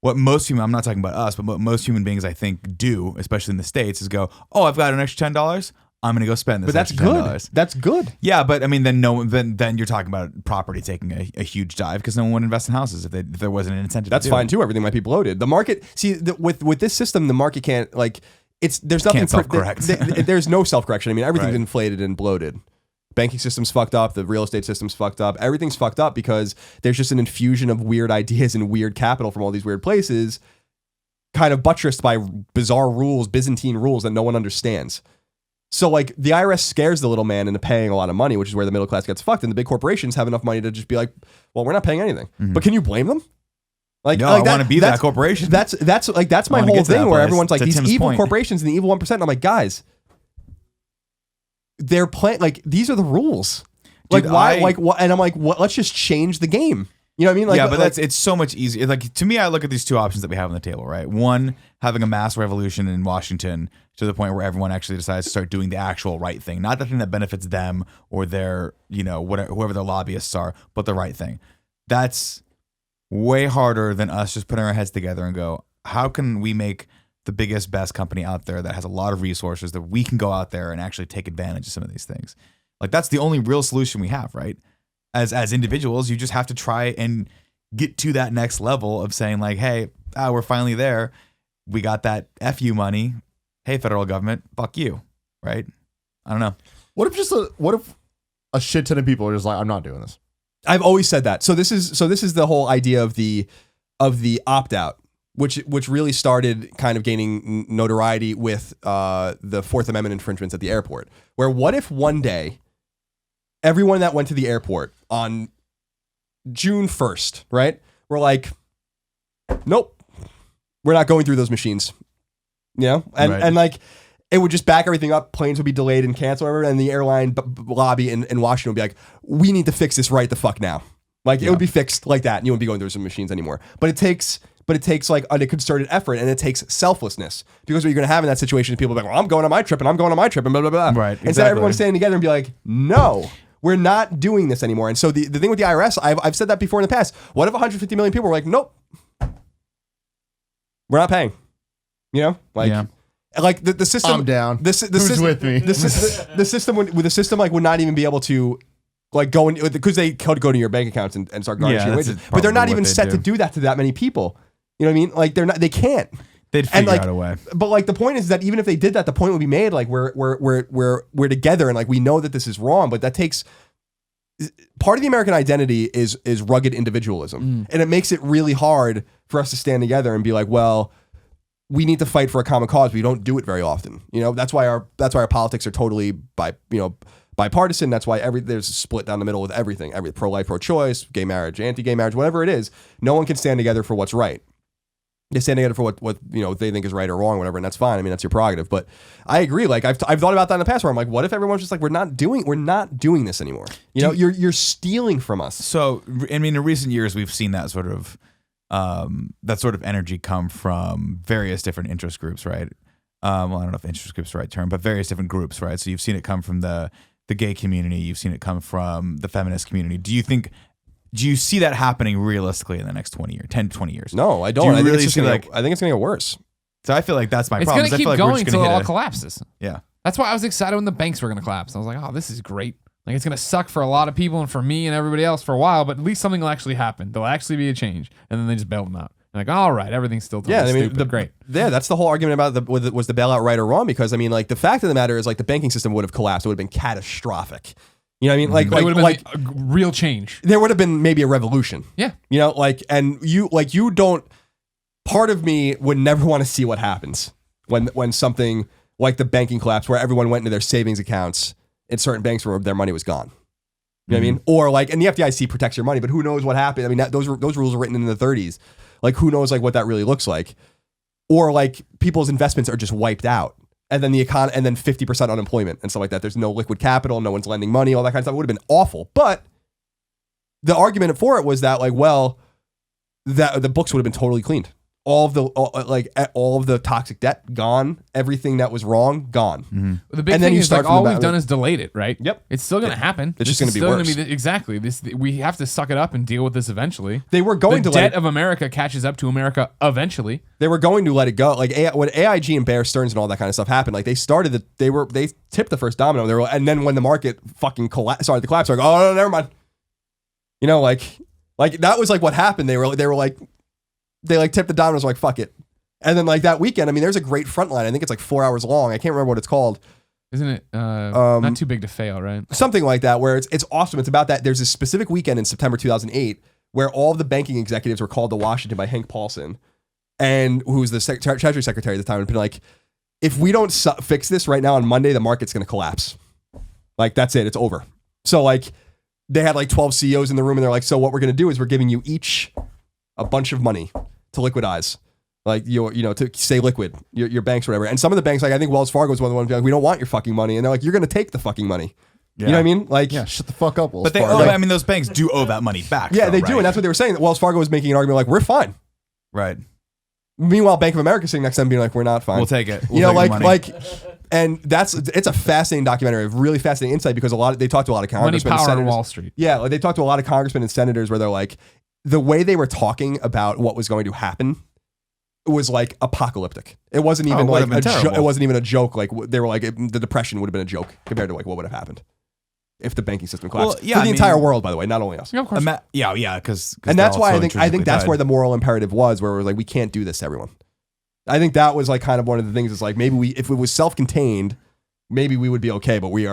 most human, I'm not talking about us, but what most human beings I think do, especially in the States, is go, oh, I've got an extra $10. I'm going to go spend this. But that's extra good. $10. That's good. Yeah, but I mean, then you're talking about property taking a huge dive because no one would invest in houses if there wasn't an incentive. That's fine too. Everything might be bloated. The market, with this system, the market can't there's nothing. Can't self-correct. There's no self-correction. I mean, everything's Right. inflated and bloated. Banking system's fucked up. The real estate system's fucked up. Everything's fucked up because there's just an infusion of weird ideas and weird capital from all these weird places, kind of buttressed by bizarre rules, Byzantine rules that no one understands. So like the IRS scares the little man into paying a lot of money, which is where the middle class gets fucked, and the big corporations have enough money to just be like, well, we're not paying anything. Mm-hmm. But can you blame them? I want to be that corporation. That's my whole thing where everyone's like these evil point. corporations and the evil 1%. And I'm like, guys, they're playing like these are the rules. Like Dude, why? And I'm like, what? Let's just change the game. You know what I mean? Like, yeah, but it's so much easier. Like to me, I look at these two options that we have on the table, right? One, having a mass revolution in Washington to the point where everyone actually decides to start doing the actual right thing, not the thing that benefits them or their, whoever their lobbyists are, but the right thing. That's way harder than us just putting our heads together and go, how can we make the biggest, best company out there that has a lot of resources that we can go out there and actually take advantage of some of these things? Like that's the only real solution we have, right? As individuals, you just have to try and get to that next level of saying like, hey, we're finally there. We got that FU money. Hey, federal government, fuck you, right? I don't know. What if a shit ton of people are just like, I'm not doing this. I've always said that. So this is the whole idea of the opt out, which really started kind of gaining notoriety with the Fourth Amendment infringements at the airport. Where what if one day everyone that went to the airport on June 1st, right? We're like, nope, we're not going through those machines. You know? And like it would just back everything up. Planes would be delayed and canceled, or whatever, and the airline lobby in Washington would be like, we need to fix this right the fuck now. Like it would be fixed like that, and you wouldn't be going through some machines anymore. But it takes like a concerted effort, and it takes selflessness, because what you're going to have in that situation is people be like, well, I'm going on my trip, and I'm going on my trip, and blah blah blah. Right. Instead, Exactly. everyone's standing together and be like, no, we're not doing this anymore. And so the thing with the IRS, I've said that before in the past. What if 150 million people were like, nope, we're not paying? You know, like the system. I'm down. The Who's system, with me? The system would not even be able to like go in, because they could go to your bank accounts and start garnishing your that's wages. But they're not probably even what set they'd to do. do that to that many people. You know what I mean? Like they can't. They'd And, figure like, out a way. But like the point is that even if they did that, the point would be made. Like we're together, and like we know that this is wrong. But that takes part of the American identity is rugged individualism, and it makes it really hard for us to stand together and be like, well, we need to fight for a common cause. We don't do it very often. You know, that's why our politics are totally bipartisan. That's why there's a split down the middle with everything. Every pro-life, pro-choice, gay marriage, anti-gay marriage, whatever it is. No one can stand together for what's right. They stand together for what they think is right or wrong, whatever, and that's fine. I mean, that's your prerogative. But I agree. Like I've thought about that in the past, where I'm like, what if everyone's just like, we're not doing this anymore? You know, you're stealing from us. So, I mean, in recent years, we've seen that sort of energy come from various different interest groups, right? Well, I don't know if interest groups is the right term, but various different groups, right? So you've seen it come from the gay community, you've seen it come from the feminist community. Do you see that happening realistically in the next 10 to 20 years? No, I don't. Do you I think really it's see I think it's going to get worse. So I feel like that's my It's problem. going to I keep feel like we're going just gonna until it hit all collapses. Yeah. That's why I was excited when the banks were going to collapse. I was like, oh, this is great. Like, it's going to suck for a lot of people and for me and everybody else for a while, but at least something will actually happen. There'll actually be a change. And then they just bail them out. Like, all right, everything's still totally stupid. Great. Yeah, that's the whole argument about was the bailout right or wrong? Because I mean, like the fact of the matter is, like the banking system would have collapsed. It would have been catastrophic. You know what I mean? It would have been a real change. There would have been maybe a revolution. Yeah. You know, you don't. Part of me would never want to see what happens when something like the banking collapse, where everyone went into their savings accounts in certain banks where their money was gone. You know what I mean? Or like, and the FDIC protects your money, but who knows what happened? I mean, those rules were written in the 30s. Like, who knows like what that really looks like? Or like people's investments are just wiped out, and then and then 50% unemployment and stuff like that. There's no liquid capital, no one's lending money, all that kind of stuff. It would have been awful. But the argument for it was that like, well, that the books would have been totally cleaned. All of the toxic debt gone, everything that was wrong gone. Mm-hmm. The big And then thing you is start like from all the we've back- done is delayed it, right? Yep. It's still going to happen. It's just gonna be worse. Exactly. We have to suck it up and deal with this eventually. They were going the to let debt it, of America catches up to America eventually. they were going to let it go. Like when AIG and Bear Stearns and all that kind of stuff happened, like they tipped the first domino. And then when the market fucking started to collapse, they're like, oh no, never mind. You know, like that was like what happened. They tipped the dominoes, like fuck it. And then like that weekend, I mean, there's a great front line. I think it's like 4 hours long. I can't remember what it's called. Isn't it not too big to fail, right? Something like that, where it's awesome. It's about that. There's a specific weekend in September 2008 where all of the banking executives were called to Washington by Hank Paulson, and who was the Treasury Secretary at the time, and been like, if we don't fix this right now on Monday, the market's going to collapse. Like that's it. It's over. So like they had like 12 CEOs in the room, and they're like, so what we're going to do is we're giving you each a bunch of money to liquidize. Like to stay liquid, your banks, or whatever. And some of the banks, like I think Wells Fargo was one of the ones like, we don't want your fucking money, and they're like, you're going to take the fucking money. Yeah. You know what I mean? Like, Yeah, shut the fuck up, Wells But Fargo. I mean, those banks do owe that money back. yeah, though, they do, right? and that's what they were saying. That Wells Fargo was making an argument like, we're fine. Right. Meanwhile, Bank of America sitting next to them being like, we're not fine. We'll take it. You know, We'll take the money. and it's a fascinating documentary, a really fascinating insight, because they talked to a lot of Money, congressmen, and power, and senators. Wall Street. Yeah, like they talked to a lot of congressmen and senators where they're like, the way they were talking about what was going to happen was like apocalyptic. It wasn't even it like would've been terrible. it wasn't even a joke. Like they were like, the depression would have been a joke compared to like what would have happened if the banking system collapsed. Well, yeah, for I the mean- entire world, by the way, not only us. Yeah, of course. Yeah, because And that's why I think that's where the moral imperative was, where we're like, we can't do this to everyone. I think that was like kind of one of the things. Is like maybe if it was self-contained, maybe we would be okay, but we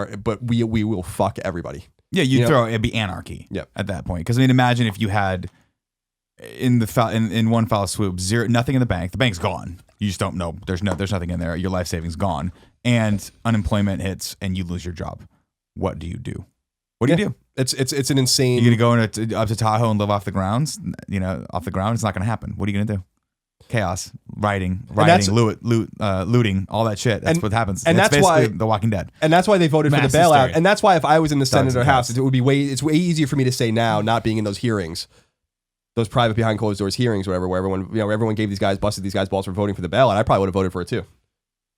will fuck everybody. Yeah, You know? throw it'd be anarchy. Yep. At that point, because I mean, imagine if you had in one foul swoop nothing in the bank. The bank's gone. You just don't know. There's nothing in there. Your life savings gone, and unemployment hits, and you lose your job. What do you do? What do you do? It's an insane. You're gonna go up to Tahoe and live off the grounds. Off the ground. It's not gonna happen. What are you gonna do? Chaos, rioting, looting, all that shit. That's what happens. And it's that's why The Walking Dead. And that's why they voted for the Mass bailout. hysteria. And that's why if I was in the Senate or and House, cats. it's way easier for me to say now, not being in those hearings, those private behind closed doors hearings, whatever, where everyone gave busted these guys balls for voting for the bailout. I probably would have voted for it too,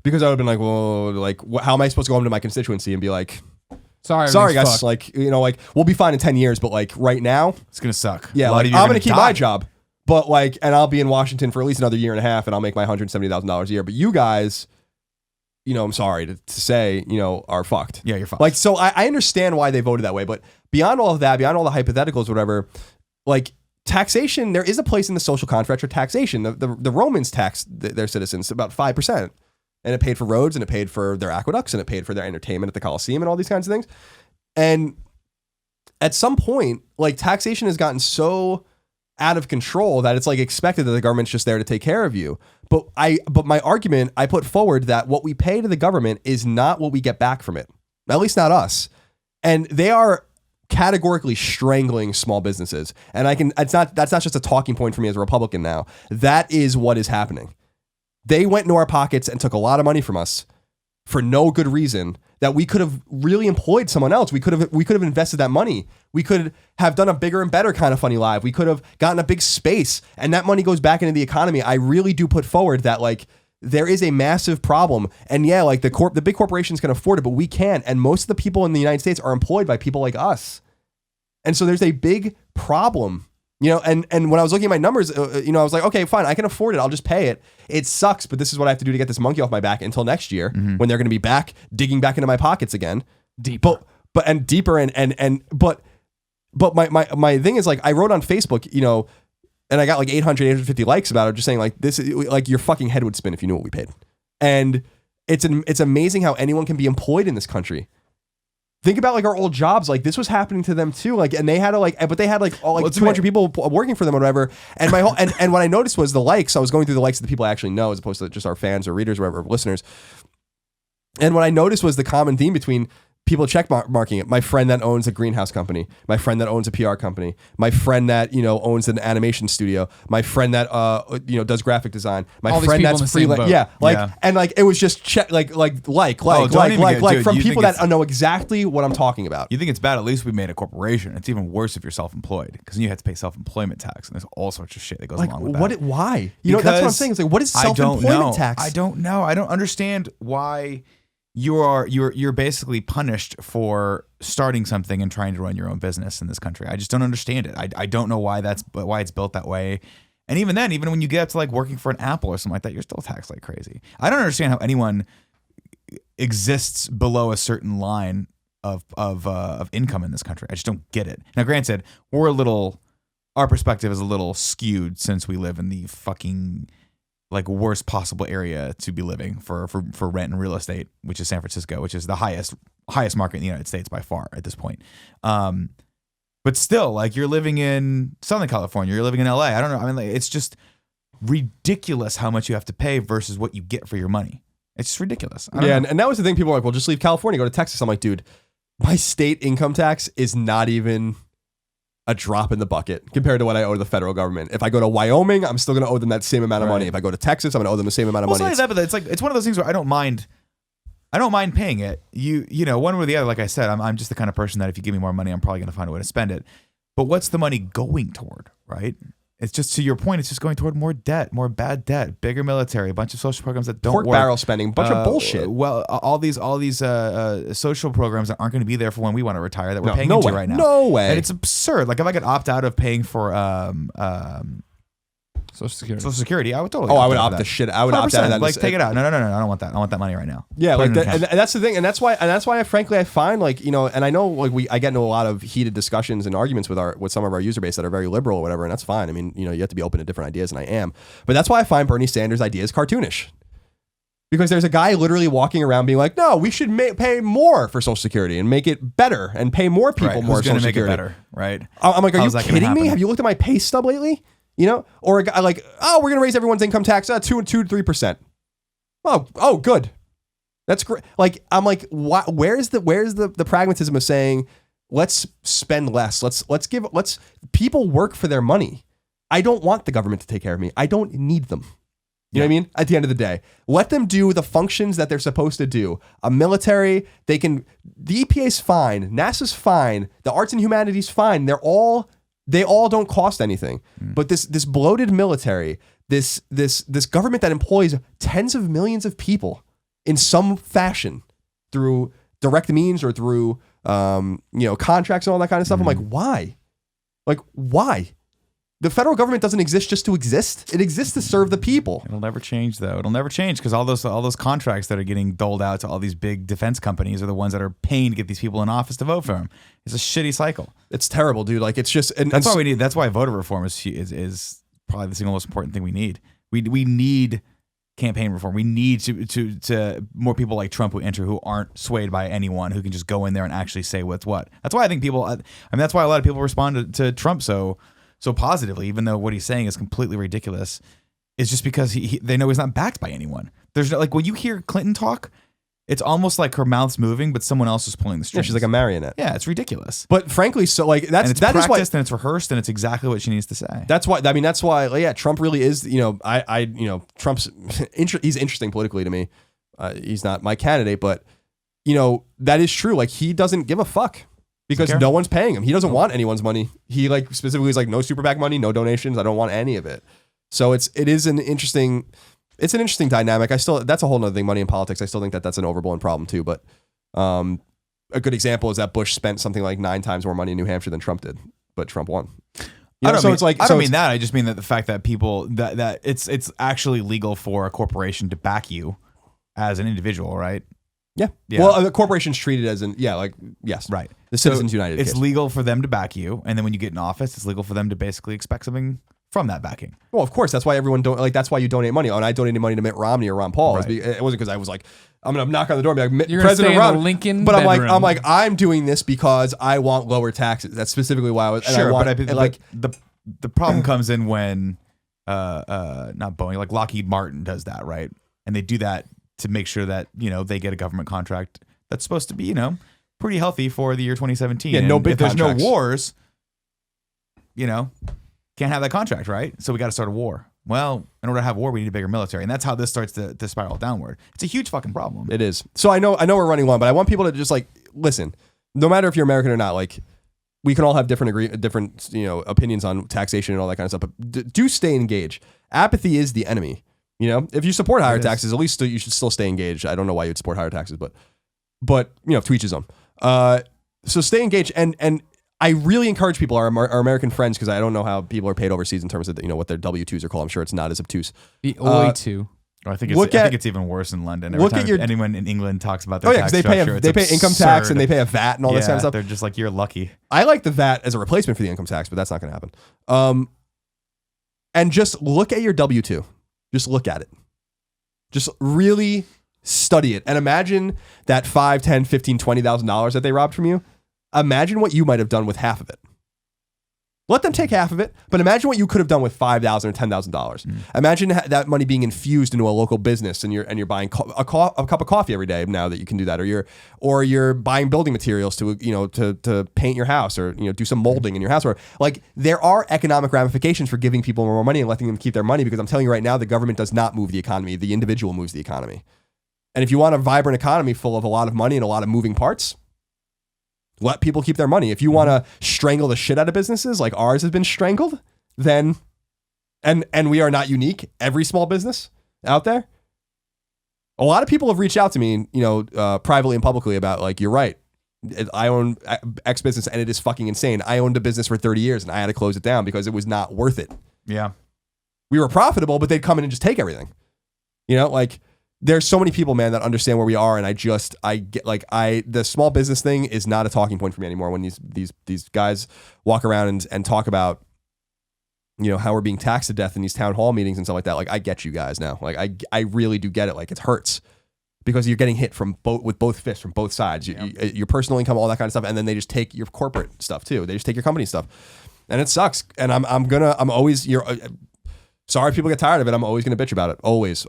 because I would have been like, well, like, how am I supposed to go home to my constituency and be like, sorry guys, fucked. like, like, we'll be fine in 10 years, but like right now, It's gonna suck. yeah, like, I'm gonna keep my job. But like, and I'll be in Washington for at least another year and a half, and I'll make my $170,000 a year. But you guys, I'm sorry to say, are fucked. Yeah, you're fucked. Like, so I understand why they voted that way. But beyond all of that, beyond all the hypotheticals, whatever, like taxation, there is a place in the social contract for taxation. The Romans taxed their citizens about 5%, and it paid for roads, and it paid for their aqueducts, and it paid for their entertainment at the Colosseum, and all these kinds of things. And at some point, like taxation has gotten so out of control that it's like expected that the government's just there to take care of you. But my argument, I put forward that what we pay to the government is not what we get back from it. At least not us. And they are categorically strangling small businesses. And that's not just a talking point for me as a Republican now. That is what is happening. They went into our pockets and took a lot of money from us for no good reason, that we could have really employed someone else. We could have invested that money. We could have done a bigger and better kind of Funny Live. We could have gotten a big space, and that money goes back into the economy. I really do put forward that like there is a massive problem, and yeah, like the big corporations can afford it, but we can't. And most of the people in the United States are employed by people like us, and so there's a big problem. And when I was looking at my numbers, I was like, okay, fine, I can afford it. I'll just pay it. It sucks, but this is what I have to do to get this monkey off my back until next year, when they're going to be back digging back into my pockets again. Deeper. But my thing is, like, I wrote on Facebook, and I got like 850 likes about it, just saying like, this is like, your fucking head would spin if you knew what we paid. And it's amazing how anyone can be employed in this country. Think about like our old jobs. Like this was happening to them too. Like, and they had but they had like 200 people working for them or whatever. And my whole, and what I noticed was the likes. I was going through the likes of the people I actually know, as opposed to just our fans or readers or whatever, listeners. And what I noticed was the common theme between people marking it. My friend that owns a greenhouse company, my friend that owns a PR company, my friend that owns an animation studio, my friend that does graphic design, my all friend that's freelance. Yeah, and like it was just like from people that know exactly what I'm talking about. You think it's bad? At least we made a corporation. It's even worse if you're self-employed, because then you have to pay self-employment tax, and there's all sorts of shit that goes along with that. Why? That's what I'm saying. It's like, what is self-employment tax? I don't know. I don't understand why. You're basically punished for starting something and trying to run your own business in this country. I just don't understand it. I don't know why it's built that way. And even then, even when you get up to like working for an Apple or something like that, you're still taxed like crazy. I don't understand how anyone exists below a certain line of income in this country. I just don't get it. Now, granted, our perspective is a little skewed since we live in the fucking like worst possible area to be living for rent and real estate, which is San Francisco, which is the highest market in the United States by far at this point. But still, like, you're living in Southern California, you're living in LA. I don't know. I mean, like, it's just ridiculous how much you have to pay versus what you get for your money. It's just ridiculous. And that was the thing. People were like, well, just leave California, go to Texas. I'm like, dude, my state income tax is not even a drop in the bucket compared to what I owe to the federal government. If I go to Wyoming, I'm still going to owe them that same amount of money. If I go to Texas, I'm going to owe them the same amount of money. It's not that, but it's one of those things where I don't mind paying it. You know, one way or the other. Like I said, I'm just the kind of person that if you give me more money, I'm probably going to find a way to spend it. But what's the money going toward, right? It's just, to your point, it's just going toward more debt, more bad debt, bigger military, a bunch of social programs that don't work. Pork barrel spending, a bunch of bullshit. Well, all these social programs that aren't going to be there for when we want to retire that we're paying into right now. No way. And it's absurd. Like, if I could opt out of paying for Social Security, I would totally. I would opt the shit. I would opt out of that. Like, take it out. No. I don't want that. I want that money right now. Yeah, like and that's the thing, and that's why I frankly find, like, you know, and I know, like, I get into a lot of heated discussions and arguments with some of our user base that are very liberal or whatever, and that's fine. I mean, you know, you have to be open to different ideas, and I am. But that's why I find Bernie Sanders' ideas cartoonish. Because there's a guy literally walking around being like, no, we should pay more for Social Security and make it better and pay more people more Who's going Social to make Security. it better, right? I'm like, are you How's that gonna kidding me? happen? Have you looked at my pay stub lately? You know, or a guy like, oh, we're going to raise everyone's income tax 2 to 3%. Oh, good. That's great. Like, I'm like, where's the pragmatism of saying, let's spend less. Let's people work for their money. I don't want the government to take care of me. I don't need them. You know what I mean? At the end of the day, let them do the functions that they're supposed to do. A military, the EPA's fine, NASA's fine, the arts and humanities fine. They all don't cost anything. But this bloated military, this government that employs tens of millions of people in some fashion through direct means or through contracts and all that kind of stuff. I'm like, why? Like, why? The federal government doesn't exist just to exist. It exists to serve the people. It'll never change, though. It'll never change because all those contracts that are getting doled out to all these big defense companies are the ones that are paying to get these people in office to vote for them. It's a shitty cycle. It's terrible, dude. Like, it's just That's why we need. That's why voter reform is probably the single most important thing we need. We need campaign reform. We need to more people like Trump who enter who aren't swayed by anyone, who can just go in there and actually say what's what. That's why I think people. I mean, that's why a lot of people respond to Trump so positively, even though what he's saying is completely ridiculous. It's just because they know he's not backed by anyone. There's no, like, when you hear Clinton talk, it's almost like her mouth's moving, but someone else is pulling the strings. she's like a marionette. Yeah, it's ridiculous. But frankly, so like And it's that is why practiced and it's rehearsed and it's exactly what she needs to say. that's why like, yeah, Trump really is. Trump's he's interesting politically to me. He's not my candidate, but that is true. Like, he doesn't give a fuck. Because no one's paying him. He doesn't want anyone's money. He like specifically is like, no super PAC money, no donations. I don't want any of it. So it is an interesting dynamic. That's a whole nother thing. Money in politics. I still think that's an overblown problem too. But a good example is that Bush spent something like 9 times more money in New Hampshire than Trump did, but Trump won. I don't mean that. I just mean that the fact that people that it's actually legal for a corporation to back you as an individual, right? Yeah. Well, the corporation's treated as yes. Right. The Citizens United. It's legal for them to back you, and then when you get in office, it's legal for them to basically expect something from that backing. Well, of course, that's why that's why you donate money. And I donated money to Mitt Romney or Ron Paul. Right. It wasn't because I was like, I'm gonna knock on the door and be like, You're President gonna stay in the Romney. Lincoln But bedroom. I'm doing this because I want lower taxes. That's specifically why I was. Sure, but the problem comes in when not Boeing, like Lockheed Martin does that, right? And they do that to make sure that they get a government contract that's supposed to be pretty healthy for the year 2017. Yeah, no and big if there's contracts. no wars, can't have that contract, right? So we got to start a war. Well, in order to have war, we need a bigger military, and that's how this starts to spiral downward. It's a huge fucking problem. It is. So I know we're running long, but I want people to just like listen. No matter if you're American or not, like, we can all have different opinions on taxation and all that kind of stuff, but do stay engaged. Apathy is the enemy. If you support higher taxes, at least you should still stay engaged. I don't know why you'd support higher taxes, but to each his own. So stay engaged, and I really encourage people, our American friends, because I don't know how people are paid overseas in terms of what their W-2s are called. I'm sure it's not as obtuse. The OI2. I think it's even worse in London. Every time anyone in England talks about their tax structure, they pay income tax and they pay a VAT and all this kind of stuff. They're just like, you're lucky. I like the VAT as a replacement for the income tax, but that's not going to happen. And just look at your W-2. Just look at it. Just really study it and imagine that $5,000, $10,000, $15,000, $20,000 that they robbed from you. Imagine what you might have done with half of it. Let them take half of it, but imagine what you could have done with $5,000 or $10,000. Imagine that money being infused into a local business, and you're buying a cup of coffee every day now that you can do that, or you're buying building materials to paint your house, or do some molding in your house. Or like, there are economic ramifications for giving people more money and letting them keep their money, because I'm telling you right now, the government does not move the economy. The individual moves the economy. And if you want a vibrant economy full of a lot of money and a lot of moving parts, let people keep their money. If you want to strangle the shit out of businesses like ours has been strangled, then, and we are not unique. Every small business out there, a lot of people have reached out to me, privately and publicly about, like, you're right. I own X business and it is fucking insane. I owned a business for 30 years and I had to close it down because it was not worth it. Yeah. We were profitable, but they'd come in and just take everything. There's so many people, man, that understand where we are, and the small business thing is not a talking point for me anymore. When these guys walk around and talk about how we're being taxed to death in these town hall meetings and stuff like that. Like, I get you guys now. Like, I really do get it. Like, it hurts because you're getting hit with both fists from both sides. Your personal income, all that kind of stuff, and then they just take your corporate stuff too. They just take your company stuff, and it sucks. And I'm always sorry if people get tired of it. I'm always gonna bitch about it. Always.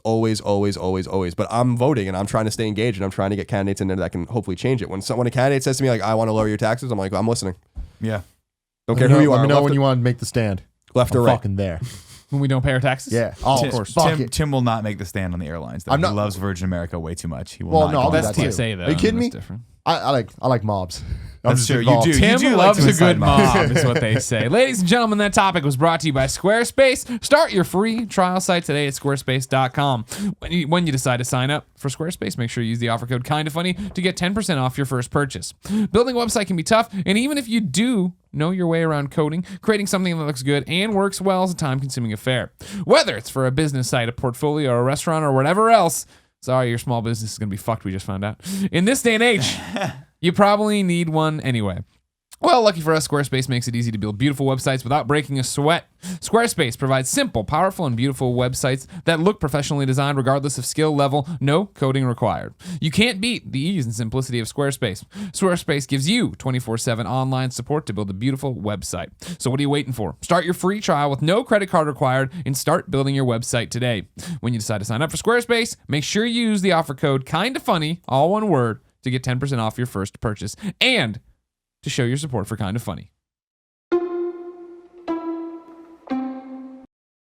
But I'm voting and I'm trying to stay engaged and I'm trying to get candidates in there that can hopefully change it. When a candidate says to me like, I want to lower your taxes, I'm like, I'm listening. Yeah. Don't care who you are. Let me know when you want to make the stand. Left or I'm right. fucking there. When we don't pay our taxes? Yeah. Oh, of course. Fuck it. Tim will not make the stand on the airlines. Though. I'm not- He loves Virgin America way too much. He will Well, not. no, go I'll do on That's that too. TSA though. Are you kidding me? That's different. I like mobs. I'm That's just true. You involved. do. Tim like loves to a incite good mobs. mob, is what they say. Ladies and gentlemen, that topic was brought to you by Squarespace. Start your free trial site today at squarespace.com. When you decide to sign up for Squarespace, make sure you use the offer code KINDAFUNNY to get 10% off your first purchase. Building a website can be tough, and even if you do know your way around coding, creating something that looks good and works well is a time-consuming affair. Whether it's for a business site, a portfolio, or a restaurant, or whatever else, sorry, your small business is going to be fucked, we just found out. In this day and age, you probably need one anyway. Well, lucky for us, Squarespace makes it easy to build beautiful websites without breaking a sweat. Squarespace provides simple, powerful, and beautiful websites that look professionally designed regardless of skill level, no coding required. You can't beat the ease and simplicity of Squarespace. Squarespace gives you 24/7 online support to build a beautiful website. So what are you waiting for? Start your free trial with no credit card required and start building your website today. When you decide to sign up for Squarespace, make sure you use the offer code KINDAFUNNY, all one word, to get 10% off your first purchase and to show your support for Kinda Funny.